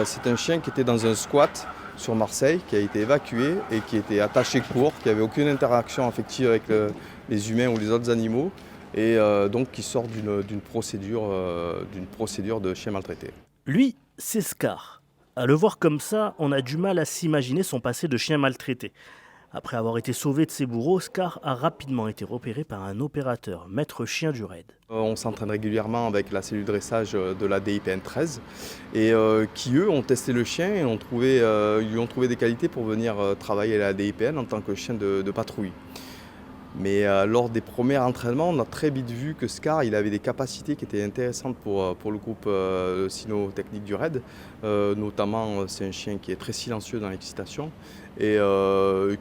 C'est un chien qui était dans un squat sur Marseille, qui a été évacué et qui était attaché court, qui n'avait aucune interaction affective avec les humains ou les autres animaux, et donc qui sort d'une procédure de chien maltraité. Lui, c'est Scar. À le voir comme ça, on a du mal à s'imaginer son passé de chien maltraité. Après avoir été sauvé de ses bourreaux, Scar a rapidement été repéré par un opérateur, maître chien du raid. On s'entraîne régulièrement avec la cellule dressage de la DIPN 13 et qui eux ont testé le chien et lui ont trouvé des qualités pour venir travailler à la DIPN en tant que chien de patrouille. Mais lors des premiers entraînements, on a très vite vu que Scar il avait des capacités qui étaient intéressantes pour le groupe cynotechnique du raid. Notamment, c'est un chien qui est très silencieux dans l'excitation et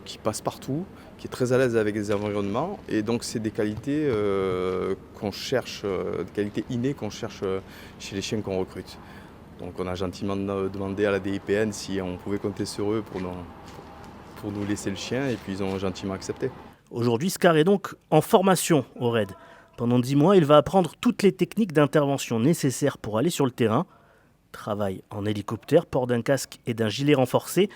qui passe partout, qui est très à l'aise avec les environnements. Et donc, c'est des qualités qu'on cherche, des qualités innées qu'on cherche chez les chiens qu'on recrute. Donc, on a gentiment demandé à la DIPN si on pouvait compter sur eux pour nous laisser le chien, et puis ils ont gentiment accepté. Aujourd'hui, Scar est donc en formation au raid. Pendant 10 mois, il va apprendre toutes les techniques d'intervention nécessaires pour aller sur le terrain. Travail en hélicoptère, port d'un casque et d'un gilet renforcé,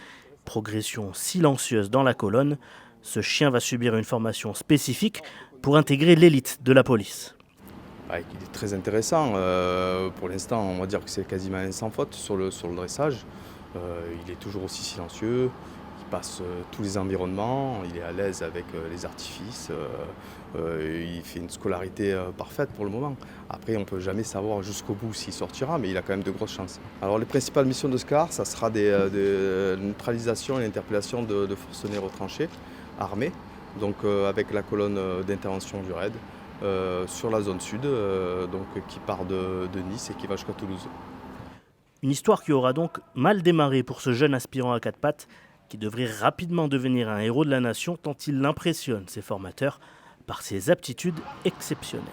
progression silencieuse dans la colonne. Ce chien va subir une formation spécifique pour intégrer l'élite de la police. Il est très intéressant. Pour l'instant, on va dire que c'est quasiment un sans faute sur le dressage. Il est toujours aussi silencieux. Il passe tous les environnements, il est à l'aise avec les artifices, il fait une scolarité parfaite pour le moment. Après, on ne peut jamais savoir jusqu'au bout s'il sortira, mais il a quand même de grosses chances. Alors les principales missions de Scar, ça sera de neutralisation et l'interpellation de forcenés retranchés, armés, donc avec la colonne d'intervention du raid sur la zone sud, qui part de Nice et qui va jusqu'à Toulouse. Une histoire qui aura donc mal démarré pour ce jeune aspirant à quatre pattes, qui devrait rapidement devenir un héros de la nation tant il impressionne ses formateurs par ses aptitudes exceptionnelles.